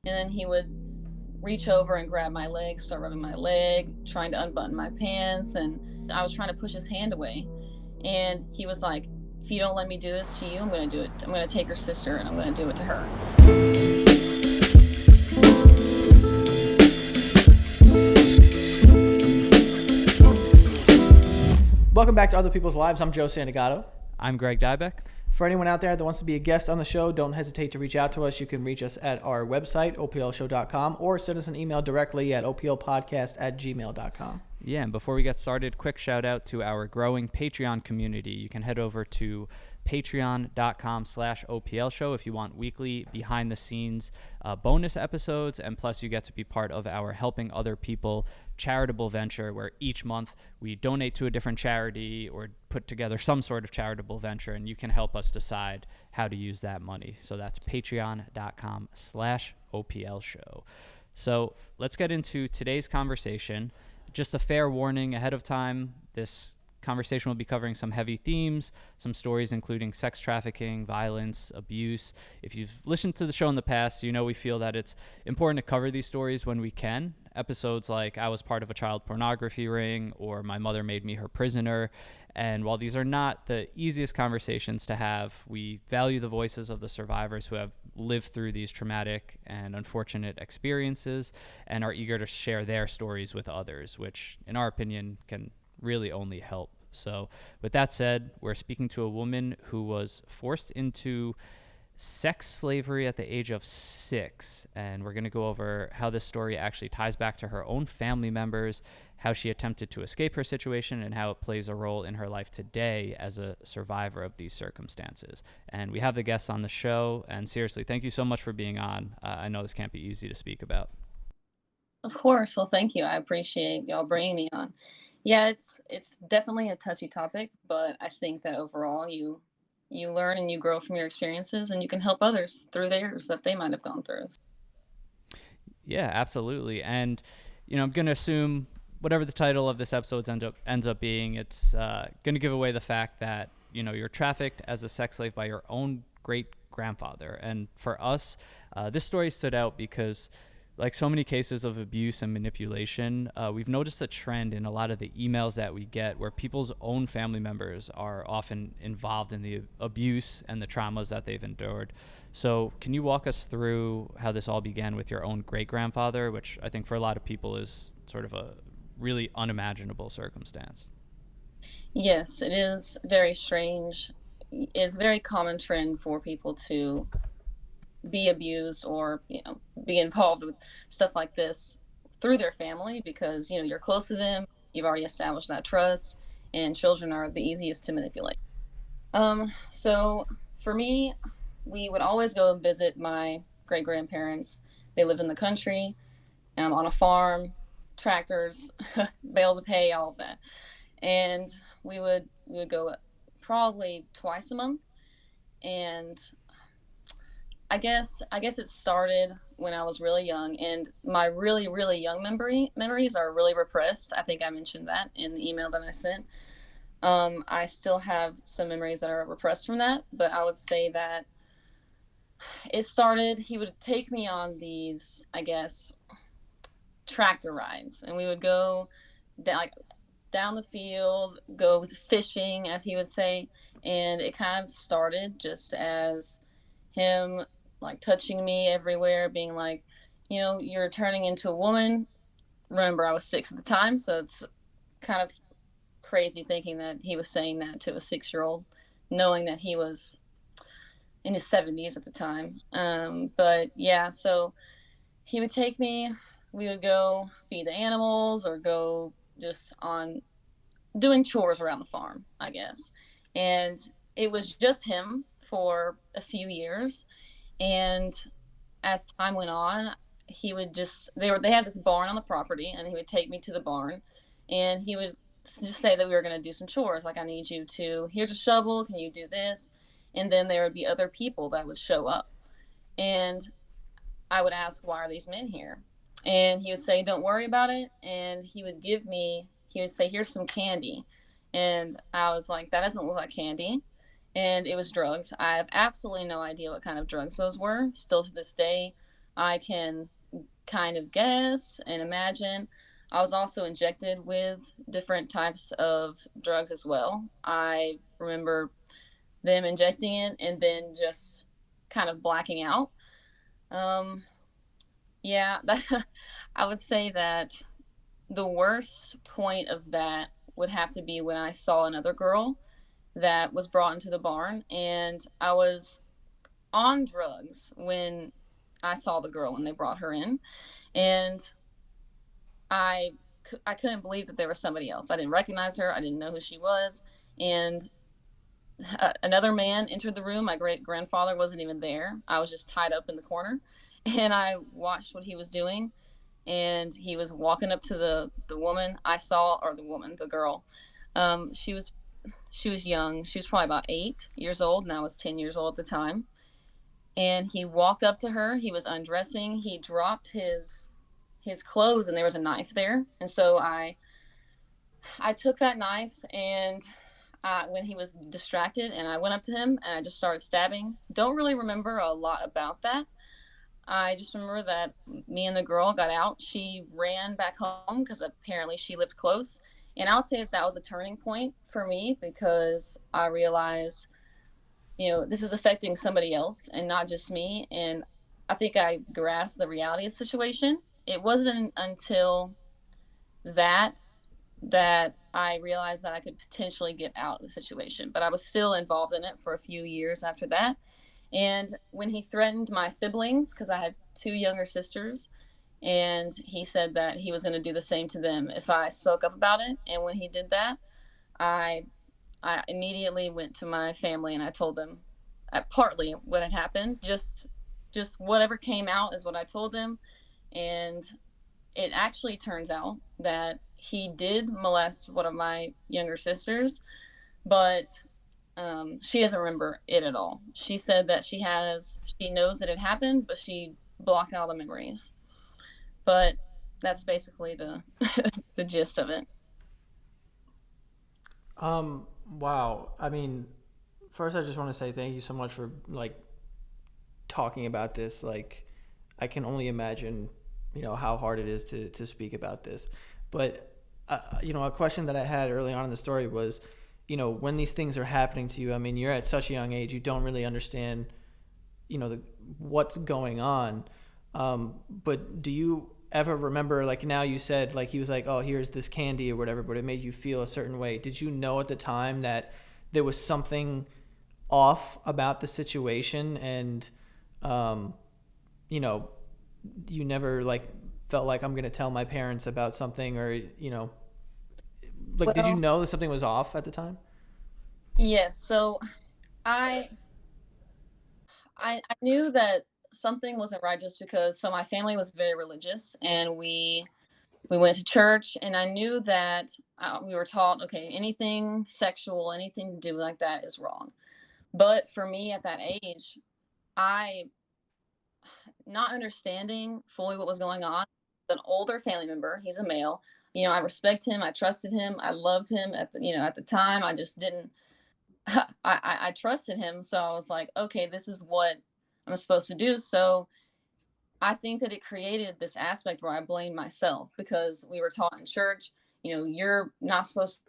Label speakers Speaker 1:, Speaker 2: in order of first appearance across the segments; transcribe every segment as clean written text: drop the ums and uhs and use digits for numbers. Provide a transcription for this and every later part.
Speaker 1: And then he would reach over and grab my leg, start rubbing my leg, trying to unbutton my pants. And I was trying to push his hand away. And he was like, if you don't let me do this to you, I'm going to do it. I'm going to take your sister and I'm going to do it to her.
Speaker 2: Welcome back to Other People's Lives. I'm Joe Santagato.
Speaker 3: I'm Greg Dybec.
Speaker 2: For anyone out there that wants to be a guest on the show, don't hesitate to reach out to us. You can reach us at our website, oplshow.com, or send us an email directly at oplpodcast@gmail.com.
Speaker 3: Yeah, and before we get started, quick shout out to our growing Patreon community. You can head over to patreon.com/OPL show if you want weekly behind the scenes bonus episodes, and plus you get to be part of our Helping Other People charitable venture, where each month we donate to a different charity or put together some sort of charitable venture, and you can help us decide how to use that money. So that's patreon.com/OPL show. So let's get into today's conversation. Just a fair warning ahead of time, this conversation will be covering some heavy themes, some stories including sex trafficking, violence, abuse. If you've listened to the show in the past, you know we feel that it's important to cover these stories when we can. Episodes like I was part of a child pornography ring or my mother made me her prisoner. And while these are not the easiest conversations to have, we value the voices of the survivors who have lived through these traumatic and unfortunate experiences and are eager to share their stories with others, which in our opinion can really only help. So with that said, we're speaking to a woman who was forced into sex slavery at the age of 6, and we're going to go over how this story actually ties back to her own family members, how she attempted to escape her situation, and how it plays a role in her life today as a survivor of these circumstances. And we have the guests on the show, and seriously, thank you so much for being on. I know this can't be easy to speak about.
Speaker 1: Of course. Well, thank you. I appreciate y'all bringing me on. Yeah, it's definitely a touchy topic, but I think that overall you learn and you grow from your experiences, and you can help others through theirs that they might have gone through.
Speaker 3: Yeah, absolutely. And I'm going to assume whatever the title of this episode ends up being, it's going to give away the fact that you're trafficked as a sex slave by your own great grandfather. And for us, this story stood out because, like so many cases of abuse and manipulation, we've noticed a trend in a lot of the emails that we get where people's own family members are often involved in the abuse and the traumas that they've endured. So can you walk us through how this all began with your own great-grandfather, which I think for a lot of people is sort of a really unimaginable circumstance?
Speaker 1: Yes, it is very strange. It's a very common trend for people to be abused or be involved with stuff like this through their family, because you're close to them, you've already established that trust, and children are the easiest to manipulate. So for me, we would always go visit my great grandparents. They lived in the country, on a farm, tractors, bales of hay, all of that. And we would go probably twice a month. And I guess it started when I was really young, and my really, really young memories are really repressed. I think I mentioned that in the email that I sent. I still have some memories that are repressed from that, but I would say that it started, he would take me on these, I guess, tractor rides, and we would go down the field, go fishing, as he would say, and it kind of started just as him like touching me everywhere, being like, you're turning into a woman. Remember, I was 6 at the time, so it's kind of crazy thinking that he was saying that to a 6-year-old, knowing that he was in his 70s at the time. But yeah, so he would take me, we would go feed the animals or go just on doing chores around the farm, I guess. And it was just him for a few years. And as time went on, he would just, they had this barn on the property, and he would take me to the barn, and he would just say that we were going to do some chores. Like, I need you to, here's a shovel, can you do this? And then there would be other people that would show up. And I would ask, why are these men here? And he would say, don't worry about it. And he would say, here's some candy. And I was like, that doesn't look like candy. And it was drugs. I have absolutely no idea what kind of drugs those were. Still to this day, I can kind of guess and imagine. I was also injected with different types of drugs as well. I remember them injecting it and then just kind of blacking out. Um, yeah, that, I would say that the worst point of that would have to be when I saw another girl that was brought into the barn, and I was on drugs when I saw the girl when they brought her in, and I I couldn't believe that there was somebody else. I didn't recognize her. I didn't know who she was, and another man entered the room. My great grandfather wasn't even there. I was just tied up in the corner, and I watched what he was doing. And he was walking up to the woman I saw, or the girl. She was young. She was probably about 8 years old, and I was 10 years old at the time. And he walked up to her. He was undressing. He dropped his clothes, and there was a knife there. And so I took that knife, and when he was distracted, and I went up to him and I just started stabbing. Don't really remember a lot about that. I just remember that me and the girl got out. She ran back home because apparently she lived close. And I would say that was a turning point for me because I realized, this is affecting somebody else and not just me. And I think I grasped the reality of the situation. It wasn't until that that I realized that I could potentially get out of the situation, but I was still involved in it for a few years after that. And when he threatened my siblings, because I had two younger sisters, and he said that he was going to do the same to them if I spoke up about it. And when he did that, I I immediately went to my family and I told them partly what had happened. Just whatever came out is what I told them, and it actually turns out that he did molest one of my younger sisters, but she doesn't remember it at all. She said that she knows that it happened, but she blocked out all the memories. But that's basically the the gist of it.
Speaker 2: Wow. I mean, first I just want to say thank you so much for like talking about this. Like, I can only imagine, how hard it is to speak about this. But, a question that I had early on in the story was, when these things are happening to you, I mean, you're at such a young age, you don't really understand, what's going on. But do you ever remember, like now you said, like he was like, oh, here's this candy or whatever, but it made you feel a certain way. Did you know at the time that there was something off about the situation and, um, you know, you never like felt like I'm going to tell my parents about something or, like, did you
Speaker 1: Well,
Speaker 2: know that something was off at the time?
Speaker 1: yes. So I I knew that something wasn't right just because my family was very religious, and we went to church, and I knew that we were taught, okay, anything sexual, anything to do like that is wrong. But for me at that age, I, not understanding fully what was going on, an older family member, he's a male, I respect him, I trusted him, I loved him at the time. I just didn't I trusted him, so I was like, okay, this is what I'm supposed to do. So I think that it created this aspect where I blamed myself because we were taught in church, you're not supposed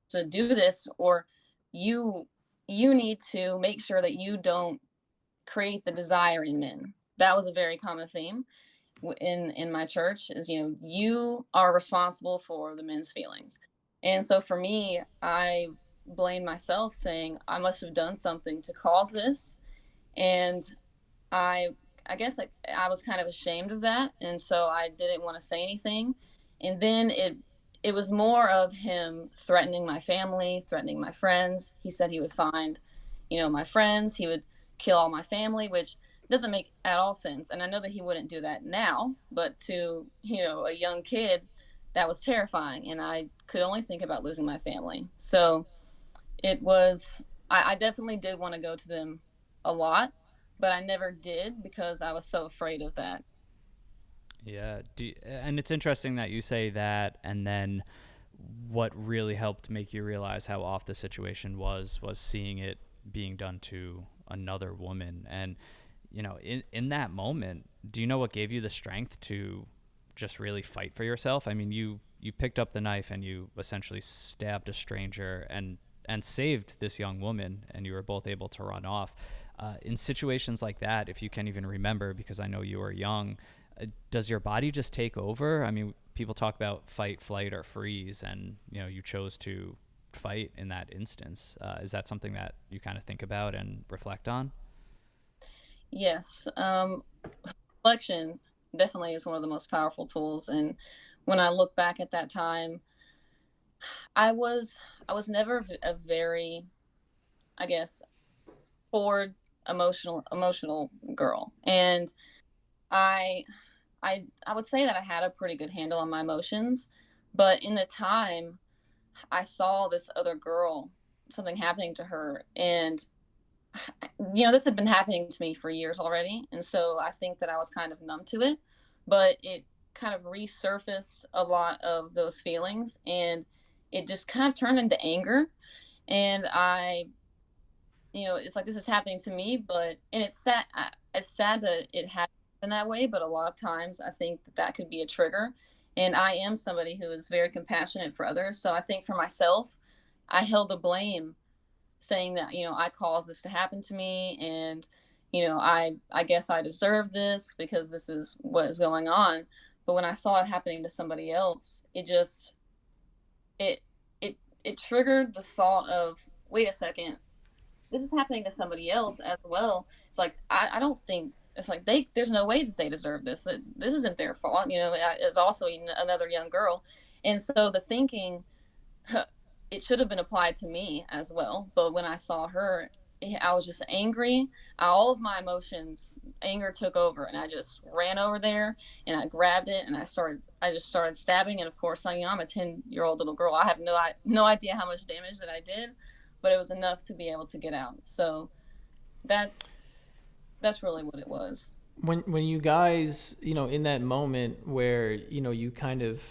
Speaker 1: to do this, or you you need to make sure that you don't create the desire in men. That was a very common theme in my church is, you are responsible for the men's feelings. And so for me, I blame myself saying I must have done something to cause this. And I I guess I was kind of ashamed of that, and so I didn't want to say anything. And then it was more of him threatening my family, threatening my friends. He said he would find, my friends, he would kill all my family, which doesn't make at all sense. And I know that he wouldn't do that now, but to, a young kid, that was terrifying, and I could only think about losing my family. So it was I definitely did want to go to them a lot, but I never did because I was so afraid of that.
Speaker 3: Yeah, and it's interesting that you say that, and then what really helped make you realize how off the situation was seeing it being done to another woman. And in that moment, do you know what gave you the strength to just really fight for yourself? I mean, you picked up the knife and you essentially stabbed a stranger and saved this young woman, and you were both able to run off. In situations like that, if you can't even remember, because I know you were young, does your body just take over? I mean, people talk about fight, flight, or freeze, and you chose to fight in that instance. Is that something that you kind of think about and reflect on?
Speaker 1: Yes. Reflection definitely is one of the most powerful tools. And when I look back at that time, I was I was never a very, I guess, forward emotional girl. And I I would say that I had a pretty good handle on my emotions, but in the time I saw this other girl, something happening to her, and this had been happening to me for years already, and so I think that I was kind of numb to it, but it kind of resurfaced a lot of those feelings, and it just kind of turned into anger. And it's like this is happening to me, but and it's sad that it happened that way, but a lot of times I think that that could be a trigger. And I am somebody who is very compassionate for others, so I think for myself, I held the blame, saying that I caused this to happen to me, and I guess I deserve this because this is what is going on. But when I saw it happening to somebody else, it it triggered the thought of, wait a second, this is happening to somebody else as well. It's like I don't think it's like there's no way that they deserve this. That this isn't their fault. As also another young girl, and so the thinking, it should have been applied to me as well. But when I saw her, I was just angry. All of my emotions, anger took over, and I just ran over there and I grabbed it and I just started stabbing. And of course, I'm a 10-year-old little girl. I have no idea how much damage that I did, but it was enough to be able to get out. So that's that's really what it was.
Speaker 2: When you guys, in that moment where, you kind of,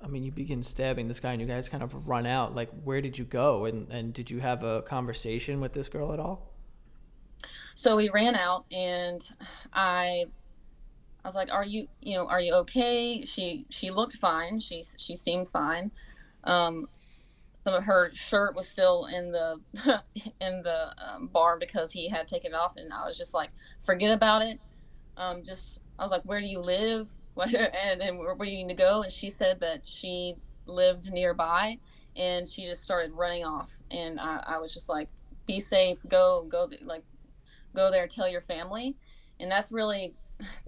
Speaker 2: I mean, you begin stabbing this guy and you guys kind of run out, like, where did you go? And did you have a conversation with this girl at all?
Speaker 1: So we ran out, and I I was like, are you okay? She looked fine. She seemed fine. Um, some of her shirt was still in the in the barn because he had taken it off, and I was just like, forget about it. Just I was like, where do you live? And where do you need to go? And she said that she lived nearby, and she just started running off. And I was just like, be safe, like go there, tell your family. And that's really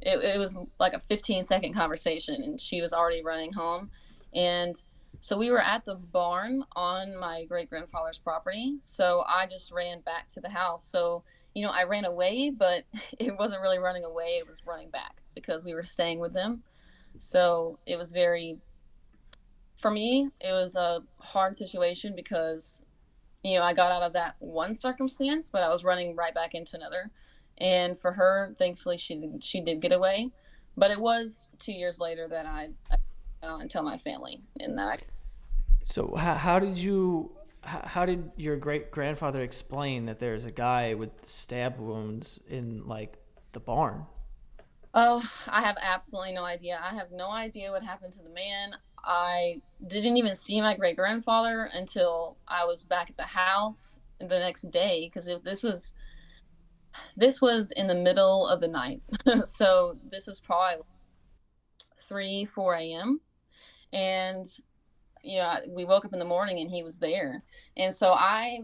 Speaker 1: it was like a 15-second conversation, and she was already running home. And so we were at the barn on my great grandfather's property, so I just ran back to the house. So I ran away, but it wasn't really running away, it was running back because we were staying with them. So it was very, for me, it was a hard situation because I got out of that one circumstance, but I was running right back into another. And for her, thankfully, she did get away. But it was 2 years later that I and tell my family, and that
Speaker 2: So how did your great grandfather explain that there's a guy with stab wounds in, like, the barn?
Speaker 1: oh, I have absolutely no idea. I have no idea what happened to the man. I didn't even see my great grandfather until I was back at the house the next day because this was in the middle of the night. So this was probably 3, 4 a.m. And we woke up in the morning and he was there. And so I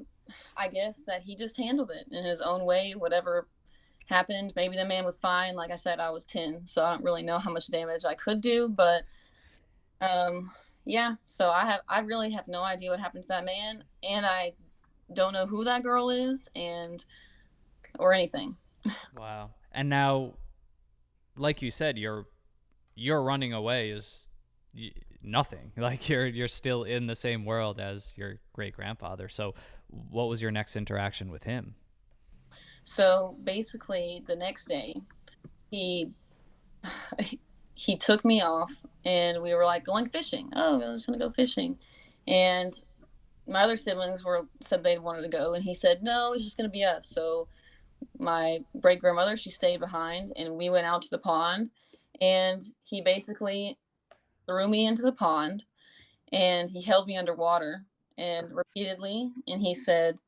Speaker 1: guess that he just handled it in his own way, whatever happened. Maybe the man was fine. Like I said, I was 10, so I don't really know how much damage I could do, but um yeah, so I really have no idea what happened to that man, and I don't know who that girl is and or anything.
Speaker 3: Wow. And now, like you said, your running away is nothing. Like you're still in the same world as your great grandfather. So, what was your next interaction with him?
Speaker 1: So basically the next day he he took me off, and we were like going fishing. Oh, we're just gonna go fishing. And my other siblings were said they wanted to go, and he said no, it's just gonna be us. So my great grandmother, she stayed behind, and we went out to the pond, and he basically threw me into the pond, and he held me underwater and repeatedly, and he said,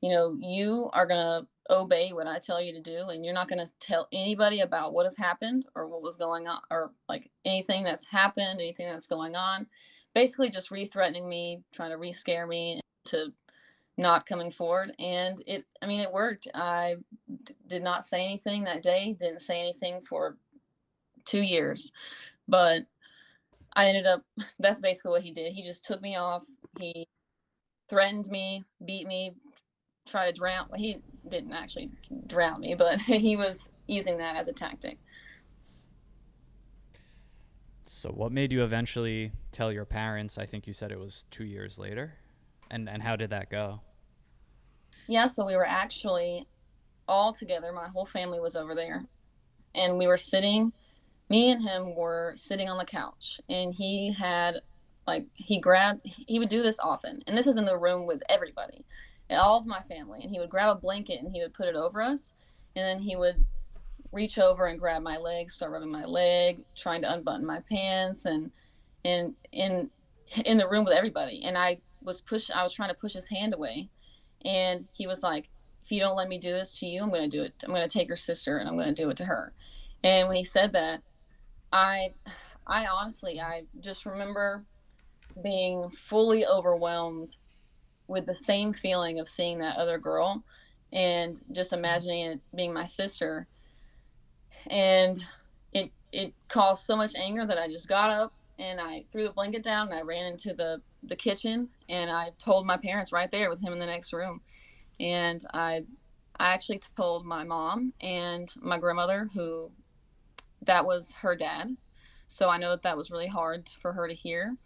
Speaker 1: you know, you are going to obey what I tell you to do, and you're not going to tell anybody about what has happened or what was going on, or like anything that's happened, anything that's going on. Basically just re-threatening me, trying to re-scare me to not coming forward. And I mean, it worked. I did not say anything that day, didn't say anything for 2 years, but I ended up, that's basically what he did. He just took me off. He threatened me, beat me, tried to drown. Well, he didn't actually drown me, but he was using that as a tactic.
Speaker 3: So, what made you eventually tell your parents? I think you said it was 2 years later. And how did that go?
Speaker 1: Yeah, so we were actually all together. My whole family was over there. And we were sitting, me and him were sitting on the couch. And he had, like, he would do this often. And this is in the room with everybody, all of my family. And he would grab a blanket and he would put it over us. And then he would reach over and grab my leg, start rubbing my leg, trying to unbutton my pants, and in the room with everybody. And I was trying to push his hand away, and he was like, "If you don't let me do this to you, I'm going to do it. I'm going to take your sister and I'm going to do it to her." And when he said that, I I honestly I just remember being fully overwhelmed with the same feeling of seeing that other girl and just imagining it being my sister. And it caused so much anger that I just got up and I threw the blanket down and I ran into the kitchen, and I told my parents right there with him in the next room. And I actually told my mom and my grandmother, who that was her dad. So I know that that was really hard for her to hear.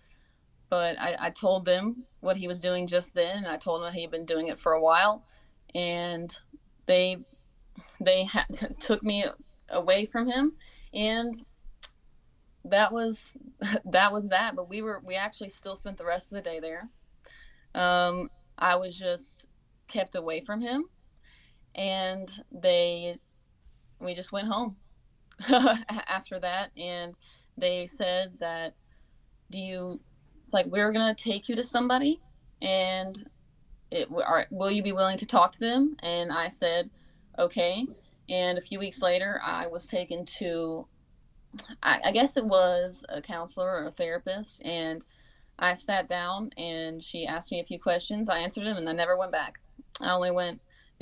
Speaker 1: But I told them what he was doing just then, and I told them that he had been doing it for a while, and they took me away from him, and that was that was that. But we actually still spent the rest of the day there. I was just kept away from him, and they we just went home after that, and they said that, do you it's like, we're gonna take you to somebody, and will you be willing to talk to them? And I said, okay. And a few weeks later, I was taken to, I guess it was a counselor or a therapist, and I sat down and she asked me a few questions. I answered them and I never went back. They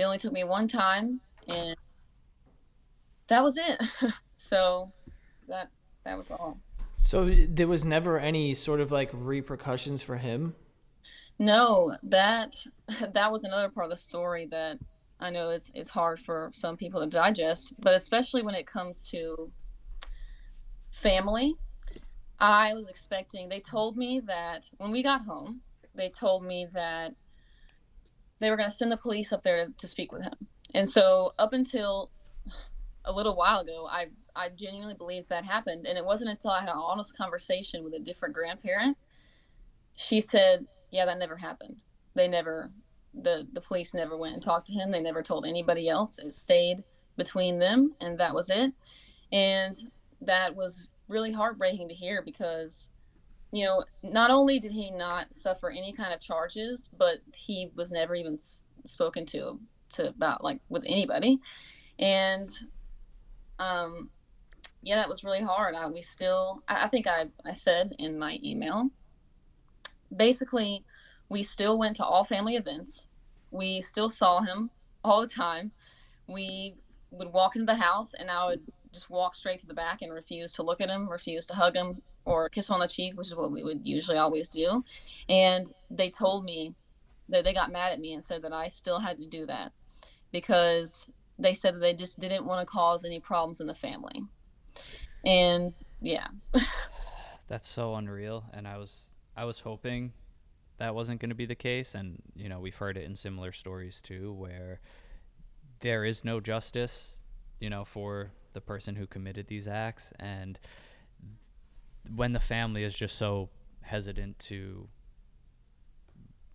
Speaker 1: only took me one time, and that was it. So that, that was all.
Speaker 2: So there was never any sort of like repercussions for him?
Speaker 1: No, that that was another part of the story that I know it's hard for some people to digest, but especially when it comes to family. I was expecting, they told me that when we got home, they told me that they were going to send the police up there to speak with him. And so up until a little while ago, I genuinely believed that happened, and it wasn't until I had an honest conversation with a different grandparent. She said, "Yeah, that never happened. They never the police never went and talked to him. They never told anybody else. It stayed between them, and that was it." And that was really heartbreaking to hear because, you know, not only did he not suffer any kind of charges, but he was never even spoken to about, like, with anybody. And um yeah, that was really hard. I think I said in my email, basically, we still went to all family events. We still saw him all the time. We would walk into the house, and I would just walk straight to the back and refuse to look at him, refuse to hug him or kiss him on the cheek, which is what we would usually always do. And they told me that they got mad at me and said that I still had to do that because they said that they just didn't want to cause any problems in the family. And yeah.
Speaker 3: That's so unreal. And I was hoping that wasn't going to be the case. And we've heard it in similar stories too, where there is no justice, for the person who committed these acts. And when the family is just so hesitant to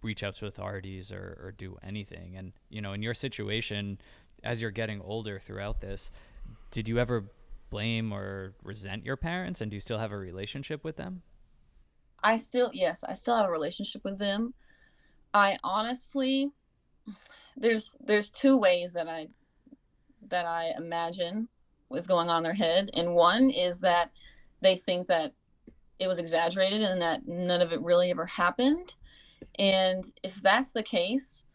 Speaker 3: reach out to authorities or do anything. And in your situation, as you're getting older throughout this, did you ever blame or resent your parents, and do you still have a relationship with them?
Speaker 1: Yes, I still have a relationship with them. I honestly, there's two ways that I imagine was going on in their head, and one is that they think that it was exaggerated and that none of it really ever happened. And if that's the case,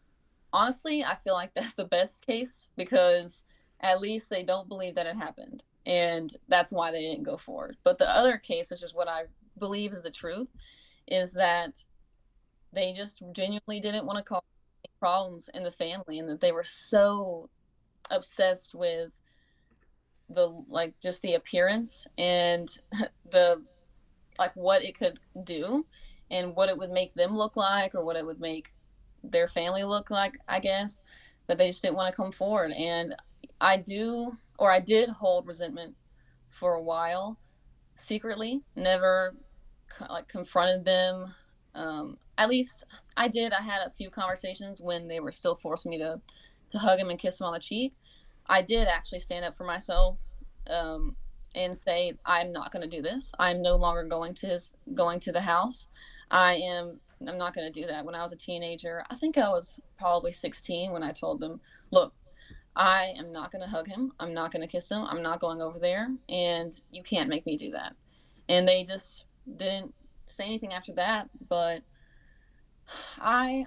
Speaker 1: honestly, I feel like that's the best case because at least they don't believe that it happened. And that's why they didn't go forward. But the other case, which is what I believe is the truth, is that they just genuinely didn't want to cause problems in the family and that they were so obsessed with the like just the appearance and the like what it could do and what it would make them look like or what it would make their family look like, I guess, that they just didn't want to come forward. And I did hold resentment for a while secretly, never like confronted them. At least I did. I had a few conversations when they were still forcing me to hug him and kiss him on the cheek. I did actually stand up for myself, um, and say I'm not going to do this. I'm no longer going to the house. I'm not going to do that. When I was a teenager, I think I was probably 16 when I told them, look, I am not going to hug him. I'm not going to kiss him. I'm not going over there, and you can't make me do that. And they just didn't say anything after that. But I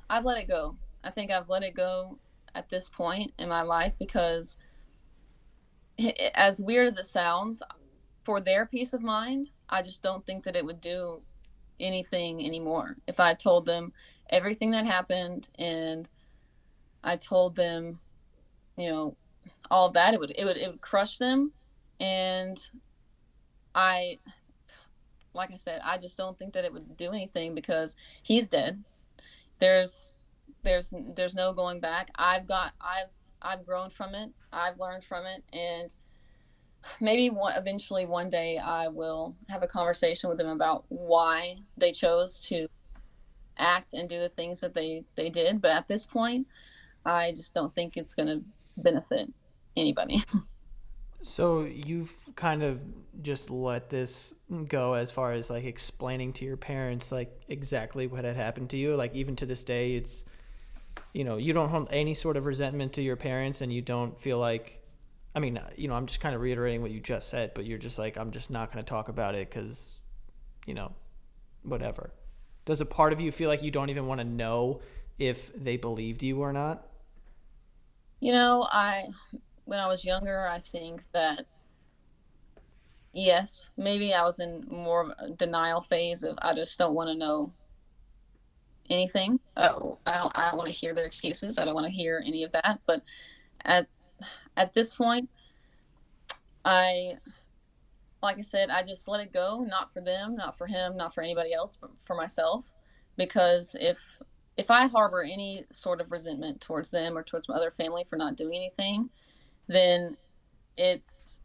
Speaker 1: I've let it go. I think I've let it go at this point in my life because as weird as it sounds, for their peace of mind, I just don't think that it would do anything anymore. If I told them everything that happened and I told them, you know, all of that, it would crush them. And I like I said, I just don't think that it would do anything because he's dead. There's there's no going back. I've grown from it. I've learned from it, and maybe eventually one day I will have a conversation with them about why they chose to act and do the things that they did. But at this point, I just don't think it's going to benefit anybody.
Speaker 2: So you've kind of just let this go as far as like explaining to your parents like exactly what had happened to you. Like even to this day, it's you don't hold any sort of resentment to your parents, and you don't feel like, I mean, I'm just kind of reiterating what you just said, but you're just like, I'm just not going to talk about it because, you know, whatever. Does a part of you feel like you don't even want to know if they believed you or not?
Speaker 1: I when I was younger, I think that yes, maybe I was in more of a denial phase of I just don't want to know anything. Oh, I don't want to hear their excuses. I don't want to hear any of that. But at at this point, I like I said, I just let it go, not for them, not for him, not for anybody else, but for myself. Because if I harbor any sort of resentment towards them or towards my other family for not doing anything, then it's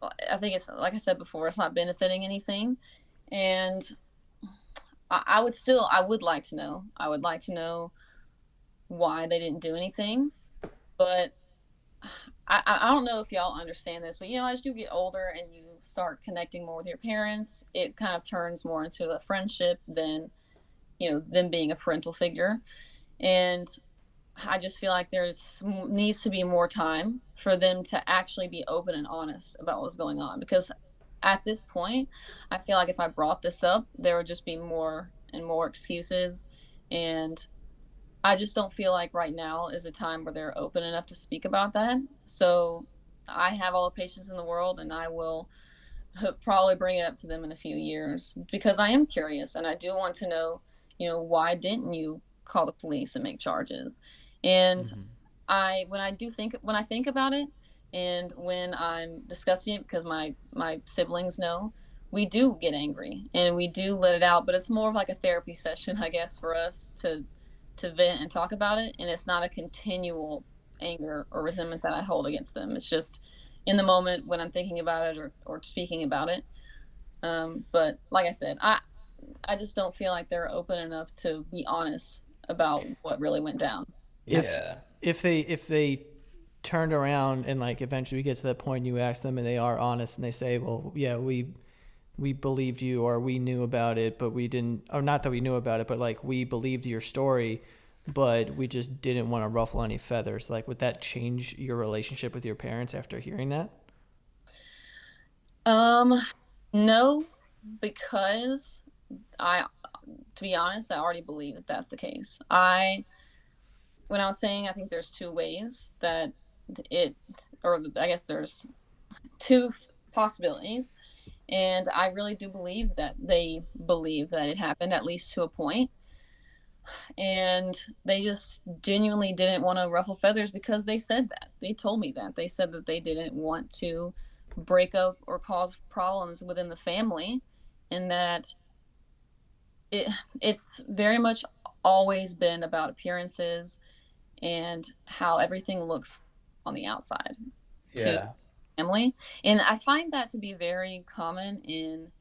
Speaker 1: I think it's like I said before, it's not benefiting anything. And I would like to know. I would like to know why they didn't do anything. But I don't know if y'all understand this, but as you get older and you start connecting more with your parents, it kind of turns more into a friendship than, them being a parental figure. And I just feel like there's needs to be more time for them to actually be open and honest about what's going on. Because at this point, I feel like if I brought this up, there would just be more and more excuses. And I just don't feel like right now is a time where they're open enough to speak about that. So I have all the patience in the world, and I will probably bring it up to them in a few years because I am curious and I do want to know, why didn't you call the police and make charges? And
Speaker 3: Mm-hmm.
Speaker 1: when I think about it and when I'm discussing it, because my siblings know, we do get angry and we do let it out, but it's more of like a therapy session, I guess, for us to vent and talk about it, and it's not a continual anger or resentment that I hold against them. It's just in the moment when I'm thinking about it or speaking about it. But like I said, I just don't feel like they're open enough to be honest about what really went down.
Speaker 2: If
Speaker 3: Yeah.
Speaker 2: if they turned around and like eventually we get to that point, you ask them and they are honest and they say, well, yeah, we believed you, or we knew about it but we didn't, or not that we knew about it but like we believed your story but we just didn't want to ruffle any feathers, like would that change your relationship with your parents after hearing that?
Speaker 1: Um, no, because I, to be honest, I already believe that that's the case. When I was saying, I think there's two ways that it, or I guess there's two possibilities. And I really do believe that they believe that it happened, at least to a point. And they just genuinely didn't want to ruffle feathers because they said that. They told me that. They said that they didn't want to break up or cause problems within the family, and that it it's very much always been about appearances and how everything looks on the outside to
Speaker 3: Yeah.
Speaker 1: family. And I find that to be very common in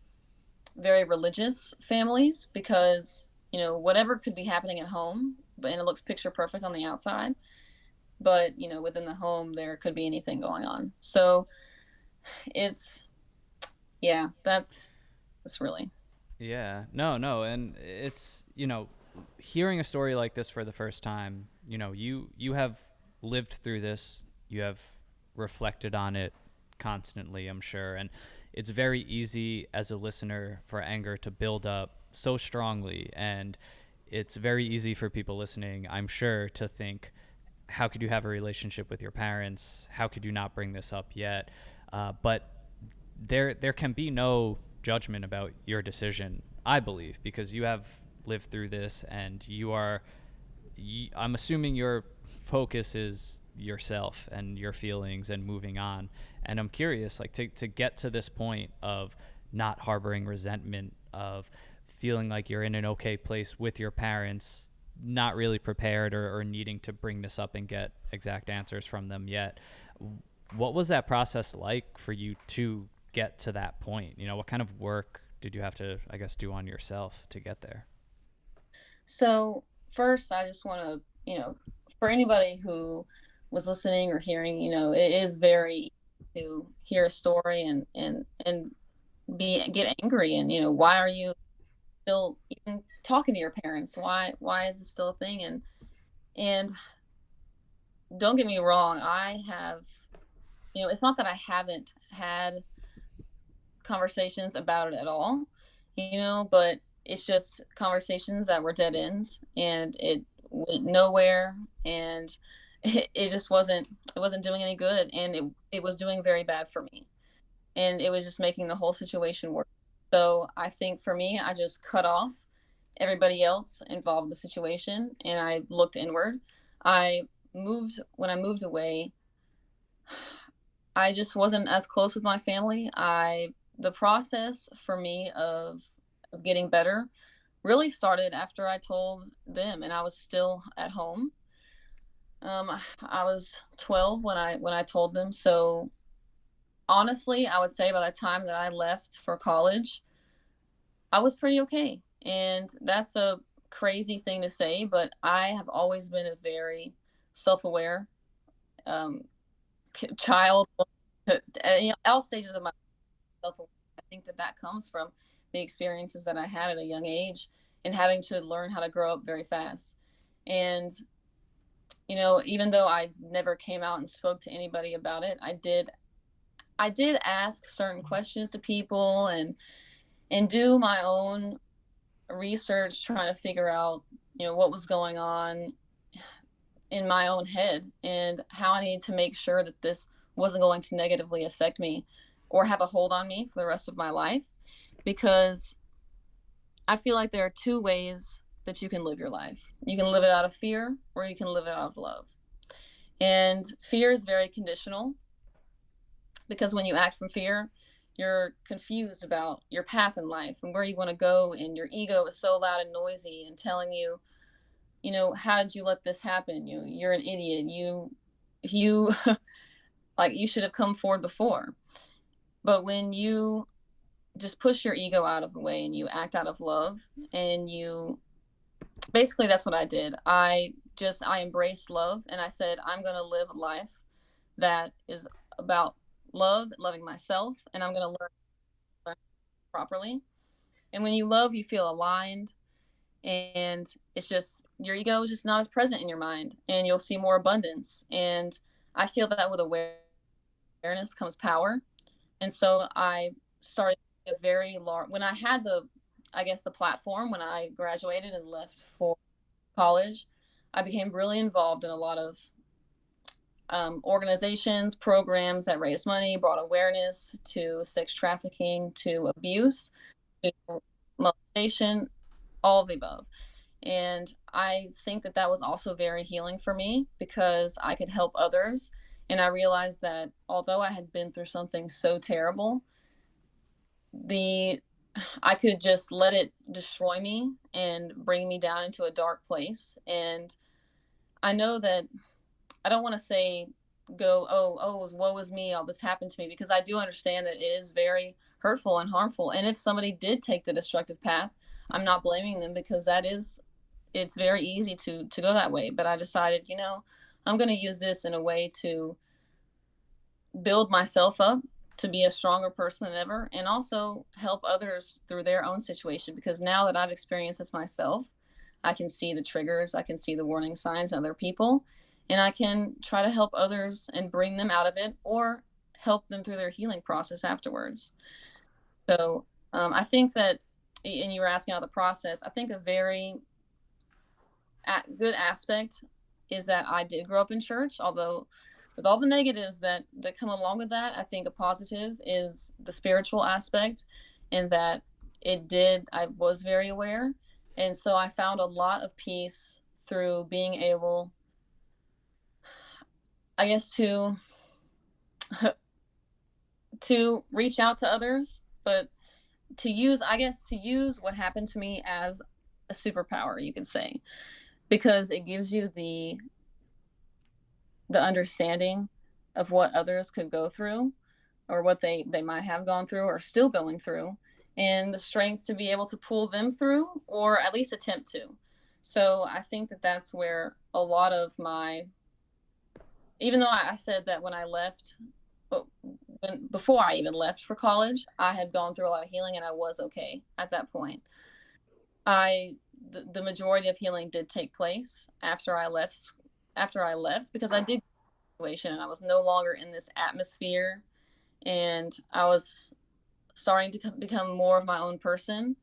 Speaker 1: very religious families because, whatever could be happening at home, but and it looks picture perfect on the outside, but, within the home there could be anything going on. So it's yeah, that's really.
Speaker 3: Yeah. No, no, and it's, hearing a story like this for the first time, you have lived through this, you have reflected on it constantly, I'm sure, and it's very easy as a listener for anger to build up so strongly, and it's very easy for people listening, I'm sure, to think, how could you have a relationship with your parents? How could you not bring this up yet? But there can be no judgment about your decision, I believe, because you have lived through this and I'm assuming your focus is yourself and your feelings and moving on. And I'm curious, like, to get to this point of not harboring resentment, of feeling like you're in an okay place with your parents, not really prepared or needing to bring this up and get exact answers from them yet. What was that process like for you to get to that point? What kind of work did you have to, I guess, do on yourself to get there?
Speaker 1: So first I just want to, for anybody who was listening or hearing, it is very easy to hear a story and be get angry, and why are you still even talking to your parents? Why is this still a thing? And don't get me wrong, I have, it's not that I haven't had conversations about it at all, but it's just conversations that were dead ends and it went nowhere, and it just wasn't doing any good, and it was doing very bad for me, and it was just making the whole situation worse. So I think for me, I just cut off everybody else involved in the situation and I looked inward. I when I moved away, I just wasn't as close with my family. The process for me of getting better really started after I told them, and I was still at home. I was 12 when I told them. So honestly, I would say by the time that I left for college, I was pretty okay. And that's a crazy thing to say, but I have always been a very self-aware um, child at all stages of my self. I think that that comes from the experiences that I had at a young age and having to learn how to grow up very fast. And even though I never came out and spoke to anybody about it, I did ask certain questions to people and do my own research trying to figure out what was going on in my own head and how I needed to make sure that this wasn't going to negatively affect me or have a hold on me for the rest of my life, because I feel like there are two ways that you can live your life. You can live it out of fear or you can live it out of love. And fear is very conditional because when you act from fear, you're confused about your path in life and where you want to go, and your ego is so loud and noisy and telling you, how did you let this happen? You're an idiot. You like you should have come forward before. But when you just push your ego out of the way and you act out of love, and you basically, that's what I did. I embraced love and I said, I'm going to live a life that is about love, loving myself, and I'm going to learn properly. And when you love, you feel aligned, and it's just your ego is just not as present in your mind, and you'll see more abundance. And I feel that with awareness comes power. And so I started a very large, when I had the, I guess, the platform, when I graduated and left for college, I became really involved in a lot of organizations, programs that raised money, brought awareness to sex trafficking, to abuse, to molestation, all of the above. And I think that that was also very healing for me because I could help others. And I realized that although I had been through something so terrible, the I could just let it destroy me and bring me down into a dark place. And I know that I don't want to say go, oh, woe is me, all this happened to me, because I do understand that it is very hurtful and harmful. And if somebody did take the destructive path, I'm not blaming them because it's very easy to go that way. But I decided, I'm going to use this in a way to build myself up to be a stronger person than ever, and also help others through their own situation, because now that I've experienced this myself, I can see the triggers, I can see the warning signs in other people, and I can try to help others and bring them out of it, or help them through their healing process afterwards. So I think that, and you were asking about the process, I think a very good aspect is that I did grow up in church, although with all the negatives that come along with that, I think a positive is the spiritual aspect, and that I was very aware. And so I found a lot of peace through being able, I guess, to reach out to others, but to use what happened to me as a superpower, you could say, because it gives you the understanding of what others could go through, or what they might have gone through or still going through, and the strength to be able to pull them through, or at least attempt to. So I think that that's where a lot of my, even though I said that when I left, but before I even left for college, I had gone through a lot of healing and I was okay at that point. The majority of healing did take place after I left, because I did situation and I was no longer in this atmosphere, and I was starting to become more of my own person,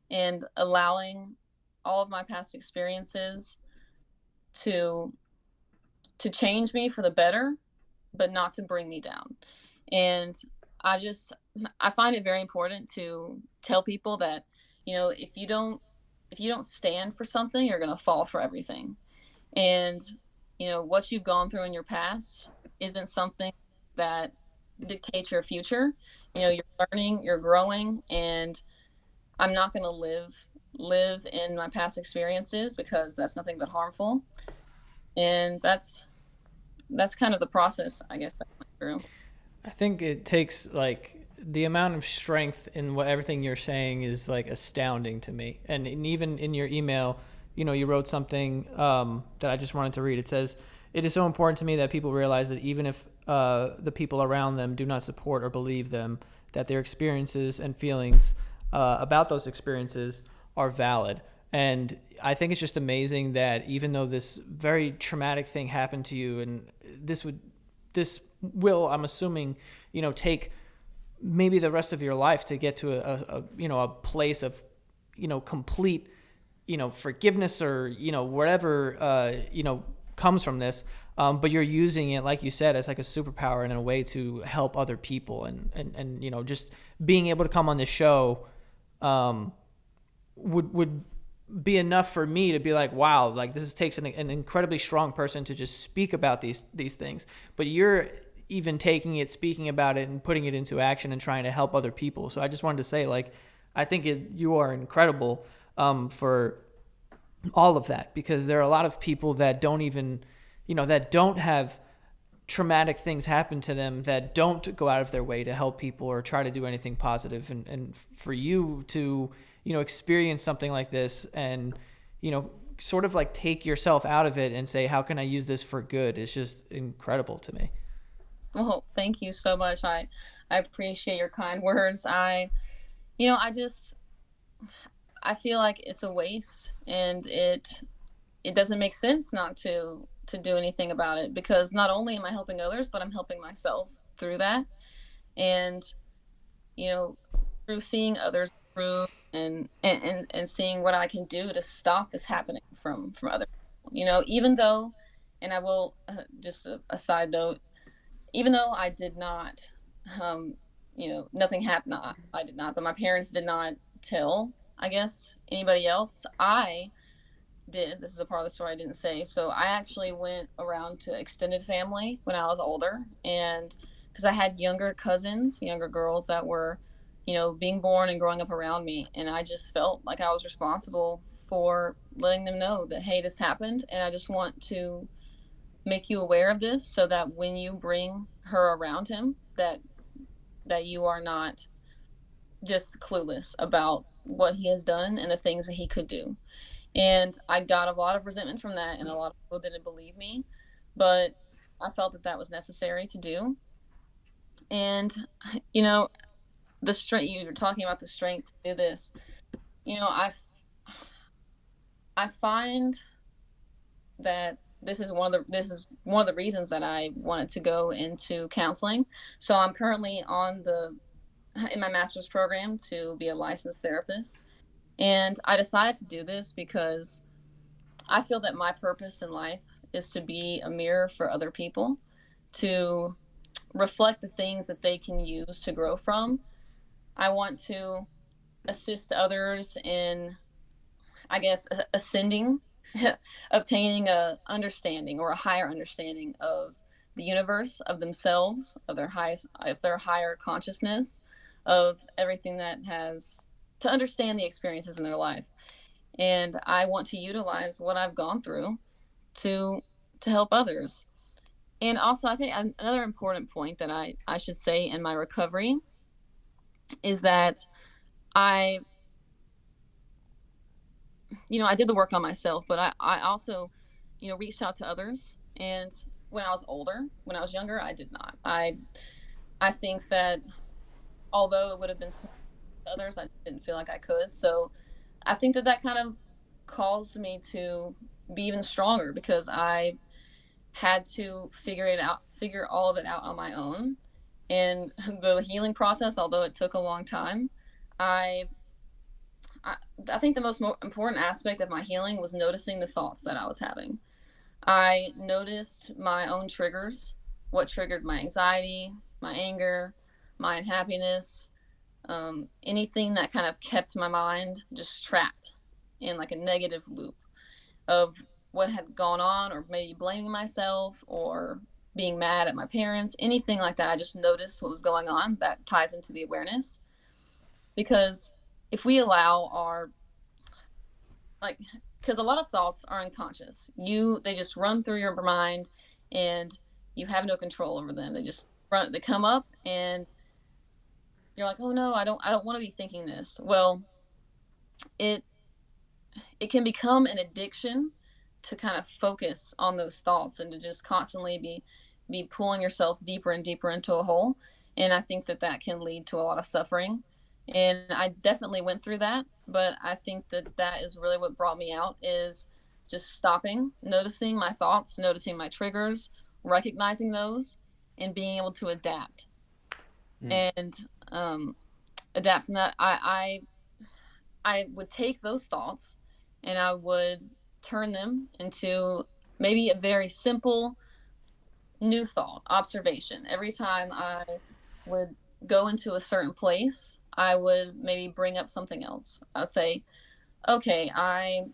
Speaker 1: and allowing all of my past experiences to change me for the better, but not to bring me down. And I just I find it very important to tell people that, if you don't stand for something, you're going to fall for everything. And what you've gone through in your past isn't something that dictates your future. You're learning, you're growing, and I'm not going to live in my past experiences, because that's nothing but harmful. And that's kind of the process, I guess, that I went through.
Speaker 2: I think it takes like the amount of strength in what everything you're saying is like astounding to me. And even in your email, you wrote something that I just wanted to read. It says, "It is so important to me that people realize that even if the people around them do not support or believe them, that their experiences and feelings about those experiences are valid." And I think it's just amazing that even though this very traumatic thing happened to you, and this will, I'm assuming, take maybe the rest of your life to get to a place of, complete, forgiveness, or, whatever, comes from this. But you're using it, like you said, as like a superpower and in a way to help other people. And just being able to come on this show would be enough for me to be like, wow, like this takes an incredibly strong person to just speak about these things. But you're even taking it, speaking about it, and putting it into action and trying to help other people. So I just wanted to say, like, I think you are incredible for all of that, because there are a lot of people that don't even, that don't have traumatic things happen to them, that don't go out of their way to help people or try to do anything positive. And for you to, experience something like this and, sort of like take yourself out of it and say, how can I use this for good? It's just incredible to me.
Speaker 1: Well, thank you so much. I appreciate your kind words. I just I feel like it's a waste, and it doesn't make sense not to do anything about it, because not only am I helping others, but I'm helping myself through that. And you know, through seeing others improve, and seeing what I can do to stop this happening from other people. Even though, and I will, just a side note, even though I did not, nothing happened. I did not, but my parents did not tell, I guess, anybody else. I did. This is a part of the story I didn't say. So I actually went around to extended family when I was older, and because I had younger cousins, younger girls that were, being born and growing up around me, and I just felt like I was responsible for letting them know that, hey, this happened, and I just want to make you aware of this, so that when you bring her around him, that you are not just clueless about what he has done and the things that he could do. And I got a lot of resentment from that, and a lot of people didn't believe me, but I felt that that was necessary to do. And, you know, the strength, you were talking about the strength to do this. You know, I find that this is one of the reasons that I wanted to go into counseling. So I'm currently in my master's program to be a licensed therapist. And I decided to do this because I feel that my purpose in life is to be a mirror for other people, to reflect the things that they can use to grow from. I want to assist others in, I guess, ascending, obtaining a understanding, or a higher understanding of the universe, of themselves, of their higher consciousness, of everything that has to understand the experiences in their life. And I want to utilize what I've gone through to help others. And also, I think another important point that I should say in my recovery is that I, I did the work on myself, but I also, reached out to others. And when I was older, when I was younger, I did not. I think that although it would have been smart to others, I didn't feel like I could. So I think that that kind of caused me to be even stronger, because I had to figure all of it out on my own. And the healing process, although it took a long time, I I, I think the most important aspect of my healing was noticing the thoughts that I was having. I noticed my own triggers, what triggered my anxiety, my anger, my unhappiness, anything that kind of kept my mind just trapped in like a negative loop of what had gone on, or maybe blaming myself, or being mad at my parents, anything like that. I just noticed what was going on. That ties into the awareness, because if we allow our, like, because a lot of thoughts are unconscious, they just run through your mind, and you have no control over them. They come up, and you're like, oh no, I don't want to be thinking this. Well, it it can become an addiction to kind of focus on those thoughts, and to just constantly be pulling yourself deeper and deeper into a hole. And I think that that can lead to a lot of suffering, and I definitely went through that. But I think that that is really what brought me out, is just stopping, noticing my thoughts, noticing my triggers, recognizing those, and being able to adapt.
Speaker 3: Mm.
Speaker 1: And adapt from that. I would take those thoughts, and I would turn them into maybe a very simple new thought, observation. Every time I would go into a certain place, I would maybe bring up something else. I would say, okay, I'm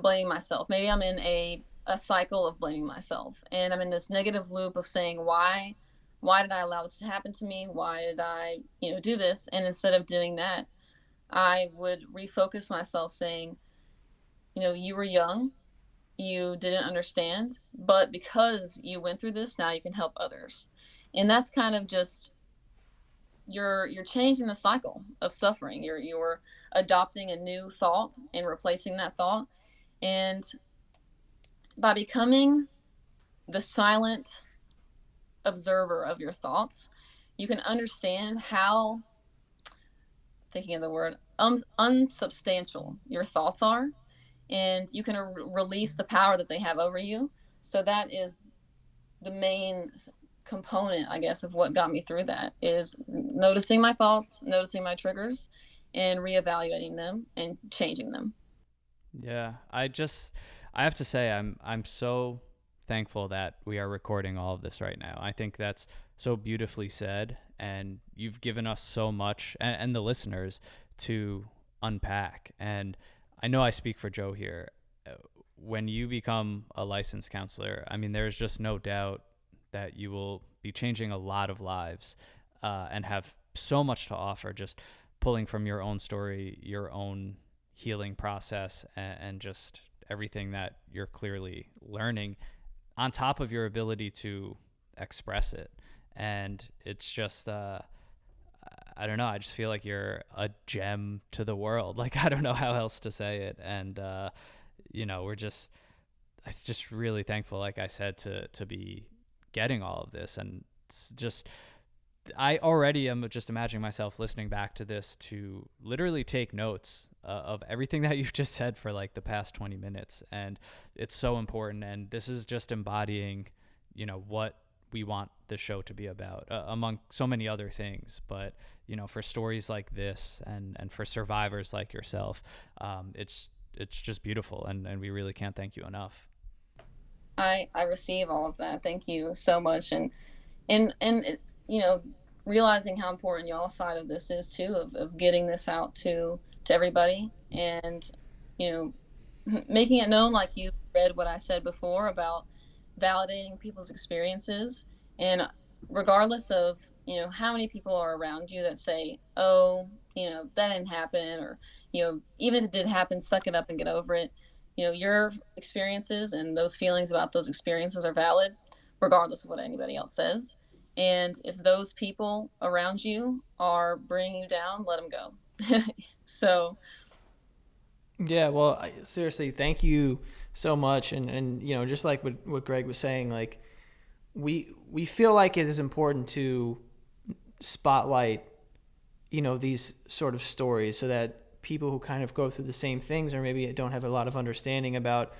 Speaker 1: blaming myself. Maybe I'm in a cycle of blaming myself, and I'm in this negative loop of saying, why did I allow this to happen to me? Why did I, do this? And instead of doing that, I would refocus myself, saying, you were young, you didn't understand, but because you went through this, now you can help others. And that's kind of just, you're changing the cycle of suffering. You're adopting a new thought and replacing that thought. And by becoming the silent observer of your thoughts, you can understand how, thinking of the word, unsubstantial your thoughts are, and you can release the power that they have over you. So that is the main component, I guess, of what got me through that, is noticing my thoughts, noticing my triggers, and reevaluating them and changing them.
Speaker 3: Yeah, I have to say I'm so thankful that we are recording all of this right now. I think that's so beautifully said, and you've given us so much, and the listeners, to unpack. And I know I speak for Joe here. When you become a licensed counselor, I mean, there's just no doubt that you will be changing a lot of lives, and have so much to offer, just pulling from your own story, your own healing process, and just everything that you're clearly learning, on top of your ability to express it. And it's just, I don't know, I just feel like you're a gem to the world. Like, I don't know how else to say it. And, we're just, I'm just really thankful, like I said, to be getting all of this. And it's just, I already am just imagining myself listening back to this to literally take notes of everything that you've just said for like the past 20 minutes. And it's so important. And this is just embodying, what we want the show to be about, among so many other things. But, for stories like this, and for survivors like yourself, it's just beautiful. And we really can't thank you enough.
Speaker 1: I receive all of that. Thank you so much. And you know, realizing how important y'all's side of this is too, of getting this out to everybody, and you making it known, like you read what I said before about validating people's experiences. And regardless of how many people are around you that say, oh, that didn't happen, or even if it did happen, suck it up and get over it. Your experiences and those feelings about those experiences are valid regardless of what anybody else says. And if those people around you are bringing you down, let them go. So
Speaker 2: Yeah, well, seriously, thank you so much. And just like what Greg was saying, like we feel like it is important to spotlight, these sort of stories, so that people who kind of go through the same things, or maybe don't have a lot of understanding about,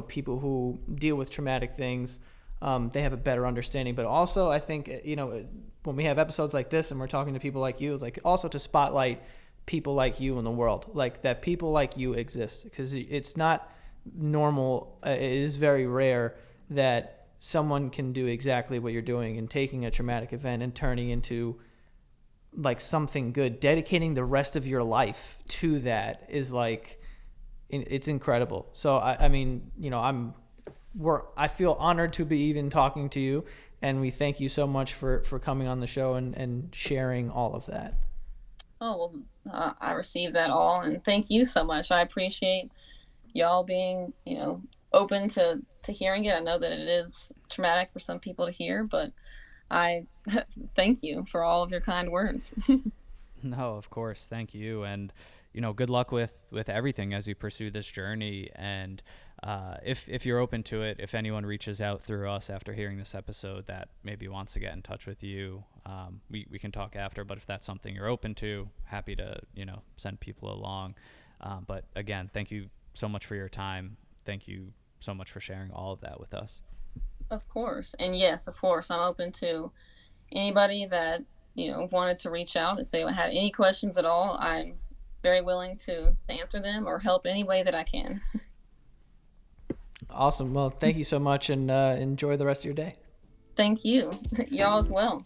Speaker 2: people who deal with traumatic things, they have a better understanding. But also, I think, when we have episodes like this and we're talking to people like you, it's like also to spotlight people like you in the world, like that people like you exist, because it's not normal. It is very rare that someone can do exactly what you're doing, and taking a traumatic event and turning into like something good, dedicating the rest of your life to that, is like, it's incredible. So I mean, I feel honored to be even talking to you, and we thank you so much for coming on the show and sharing all of that.
Speaker 1: oh well, I received that all, and thank you so much. I appreciate y'all being open to hearing it. I know that it is traumatic for some people to hear, but I thank you for all of your kind words.
Speaker 3: No, of course. Thank you. And, good luck with everything as you pursue this journey. And if you're open to it, if anyone reaches out through us after hearing this episode that maybe wants to get in touch with you, we can talk after. But if that's something you're open to, happy to, send people along. But again, thank you so much for your time. Thank you so much for sharing all of that with us.
Speaker 1: Of course. And yes, of course, I'm open to anybody that, wanted to reach out. If they had any questions at all, I'm very willing to answer them or help any way that I can.
Speaker 2: Awesome. Well, thank you so much, and enjoy the rest of your day.
Speaker 1: Thank you. Y'all as well.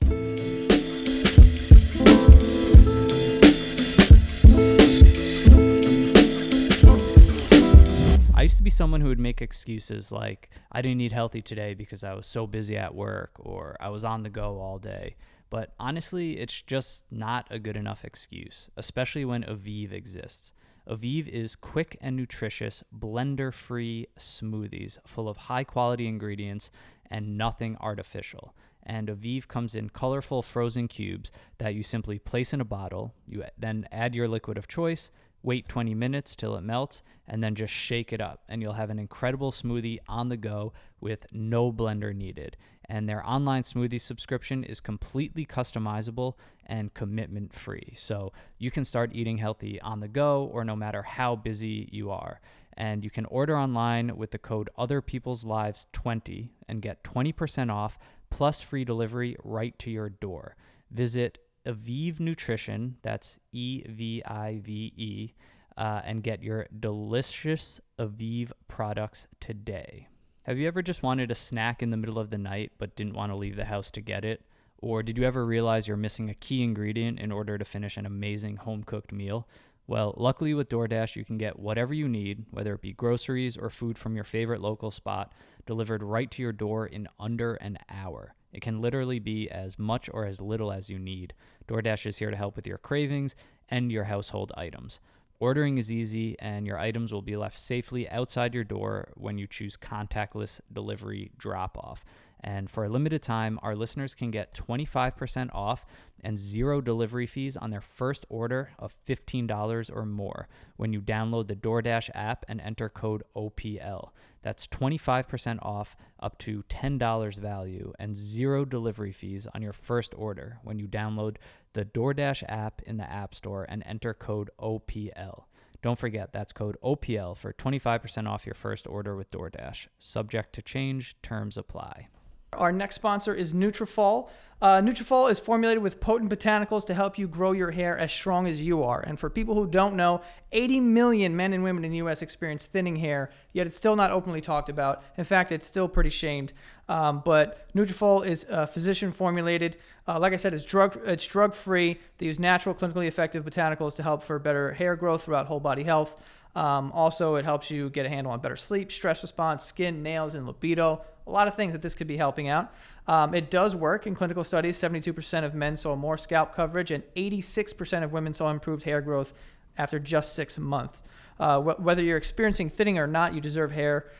Speaker 3: I used to be someone who would make excuses like, I didn't eat healthy today because I was so busy at work, or I was on the go all day. But honestly, it's just not a good enough excuse, especially when Aviv exists. Aviv is quick and nutritious, blender-free smoothies full of high-quality ingredients and nothing artificial. And Aviv comes in colorful frozen cubes that you simply place in a bottle. You then add your liquid of choice, wait 20 minutes till it melts, and then just shake it up. And you'll have an incredible smoothie on the go with no blender needed. And their online smoothie subscription is completely customizable and commitment free. So you can start eating healthy on the go or no matter how busy you are. And you can order online with the code OtherPeoplesLives20 and get 20% off plus free delivery right to your door. Visit Aviv Nutrition, that's EVIVE, and get your delicious Aviv products today. Have you ever just wanted a snack in the middle of the night but didn't want to leave the house to get it? Or did you ever realize you're missing a key ingredient in order to finish an amazing home-cooked meal? Well, luckily with DoorDash, you can get whatever you need, whether it be groceries or food from your favorite local spot, delivered right to your door in under an hour. It can literally be as much or as little as you need. DoorDash is here to help with your cravings and your household items. Ordering is easy, and your items will be left safely outside your door when you choose contactless delivery drop-off. And for a limited time, our listeners can get 25% off and 0 delivery fees on their first order of $15 or more when you download the DoorDash app and enter code OPL. That's 25% off up to $10 value and 0 delivery fees on your first order when you download the DoorDash app in the App Store and enter code OPL. Don't forget, that's code OPL for 25% off your first order with DoorDash. Subject to change, terms apply.
Speaker 2: Our next sponsor is Nutrafol. Nutrafol is formulated with potent botanicals to help you grow your hair as strong as you are. And for people who don't know, 80 million men and women in the U.S. experience thinning hair, yet it's still not openly talked about. In fact, it's still pretty shamed. But Nutrafol is physician formulated. Like I said, it's drug-free. They use natural, clinically effective botanicals to help for better hair growth throughout whole body health. Also, it helps you get a handle on better sleep, stress response, skin, nails, and libido. A lot of things that this could be helping out. It does work in clinical studies. 72% of men saw more scalp coverage, and 86% of women saw improved hair growth after just 6 months. Whether you're experiencing thinning or not, you deserve hair,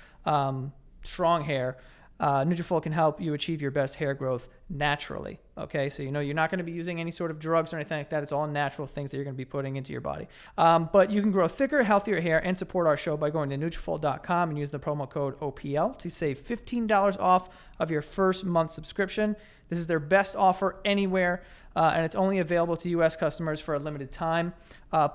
Speaker 2: strong hair. Nutrafol can help you achieve your best hair growth naturally. Okay, so you're not going to be using any sort of drugs or anything like that. It's all natural things that you're going to be putting into your body. But you can grow thicker, healthier hair and support our show by going to Nutrafol.com and use the promo code OPL to save $15 off of your first month subscription. This is their best offer anywhere, and it's only available to U.S. customers for a limited time.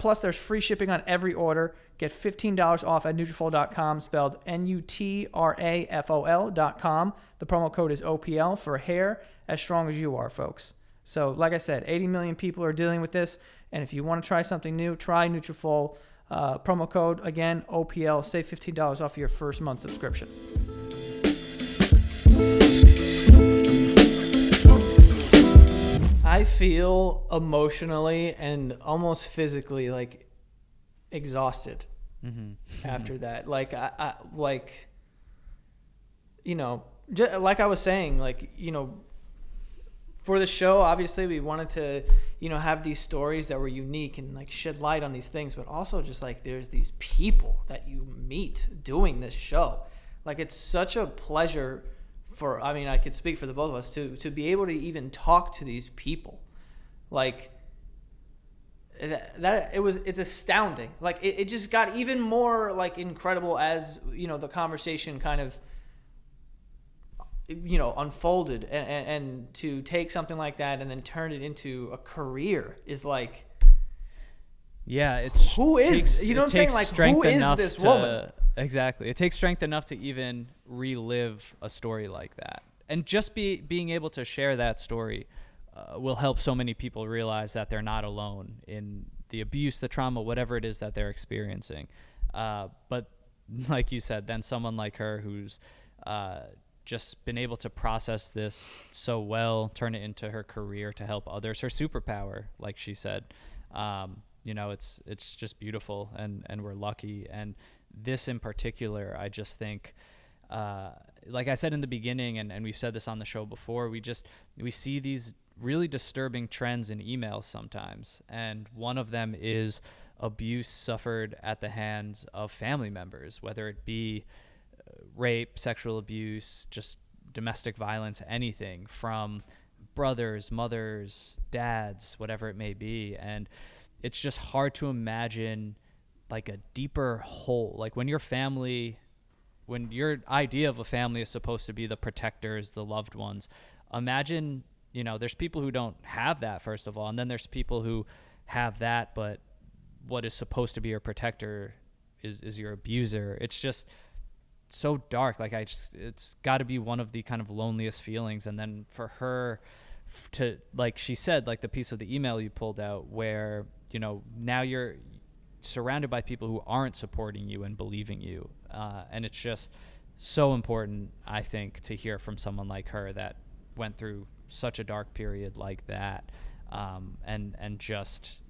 Speaker 2: Plus, there's free shipping on every order. Get $15 off at Nutrafol.com, spelled Nutrafol.com. The promo code is OPL for hair as strong as you are, folks. So, like I said, 80 million people are dealing with this, and if you want to try something new, try Nutrafol. Promo code, again, OPL. Save $15 off your first month subscription. I feel emotionally and almost physically exhausted after that. Like I like I was saying, for the show, obviously we wanted to, have these stories that were unique and shed light on these things, but also just there's these people that you meet doing this show. It's such a pleasure I could speak for the both of us to be able to even talk to these people. It's astounding. It just got even more incredible as the conversation kind of unfolded, and to take something like that and then turn it into a career is
Speaker 3: it's
Speaker 2: who is
Speaker 3: takes,
Speaker 2: you know what I'm saying, who is this woman?
Speaker 3: Exactly, it takes strength enough to even relive a story like that, and just being able to share that story will help so many people realize that they're not alone in the abuse, the trauma, whatever it is that they're experiencing. But like you said, then someone like her who's just been able to process this so well, turn it into her career to help others, her superpower, like she said. It's just beautiful, and we're lucky. And this in particular, I just think, like I said in the beginning, and we've said this on the show before, we see these really disturbing trends in emails sometimes. And one of them is abuse suffered at the hands of family members, whether it be rape, sexual abuse, just domestic violence, anything from brothers, mothers, dads, whatever it may be. And it's just hard to imagine like a deeper hole. Like when your idea of a family is supposed to be the protectors, the loved ones, imagine, there's people who don't have that, first of all. And then there's people who have that, but what is supposed to be your protector is your abuser. It's just so dark. Like it's got to be one of the kind of loneliest feelings. And then for her to, like she said, like the piece of the email you pulled out where, now you're surrounded by people who aren't supporting you and believing you. And it's just so important, I think, to hear from someone like her that went through such a dark period like that. And just,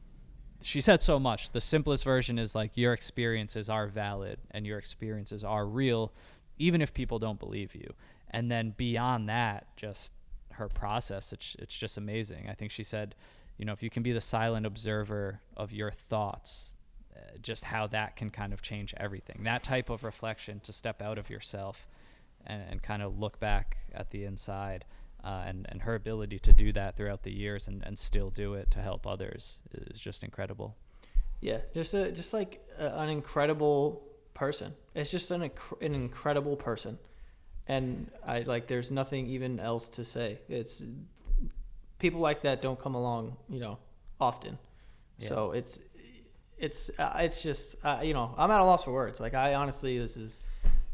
Speaker 3: she said so much. The simplest version is like, your experiences are valid and your experiences are real, even if people don't believe you. And then beyond that, just her process, it's just amazing. I think she said, if you can be the silent observer of your thoughts, just how that can kind of change everything. That type of reflection, to step out of yourself and kind of look back at the inside, and her ability to do that throughout the years and still do it to help others is just incredible.
Speaker 2: Yeah, just like an incredible person. It's just an incredible person, and there's nothing even else to say. It's people like that don't come along, often. Yeah. So it's just I'm at a loss for words. Like, I honestly, this is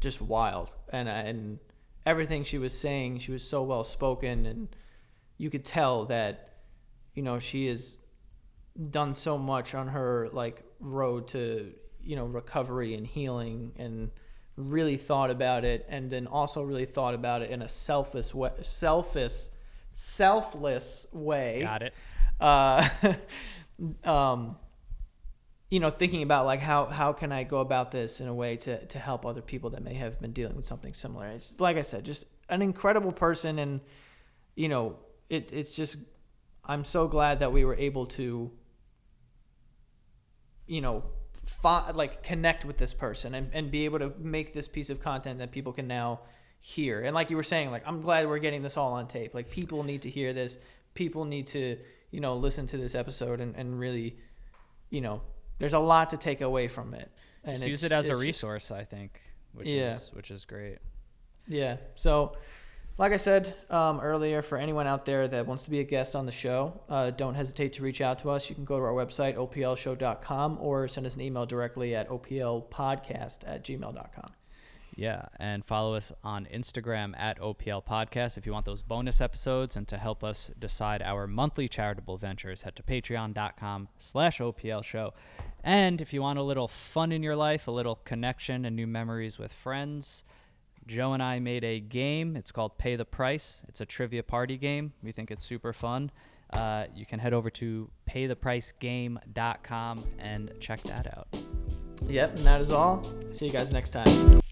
Speaker 2: just wild, and everything she was saying, she was so well spoken, and you could tell that she has done so much on her road to recovery and healing, and really thought about it, and then also really thought about it in a selfless way.
Speaker 3: Got it.
Speaker 2: Thinking about how can I go about this in a way to help other people that may have been dealing with something similar. It's, like I said, just an incredible person, and it's just, I'm so glad that we were able to connect with this person and be able to make this piece of content that people can now hear. And like you were saying, I'm glad we're getting this all on tape. People need to hear this. People need to listen to this episode and really there's a lot to take away from it. And
Speaker 3: just use it as a resource, I think, which is great.
Speaker 2: Yeah. So, like I said earlier, for anyone out there that wants to be a guest on the show, don't hesitate to reach out to us. You can go to our website, oplshow.com, or send us an email directly at oplpodcast@gmail.com.
Speaker 3: Yeah, and follow us on Instagram at OPL Podcast if you want those bonus episodes. And to help us decide our monthly charitable ventures, head to patreon.com/OPL Show. And if you want a little fun in your life, a little connection and new memories with friends, Joe and I made a game. It's called Pay the Price. It's a trivia party game. We think it's super fun. You can head over to paythepricegame.com and check that out.
Speaker 2: Yep, and that is all. See you guys next time.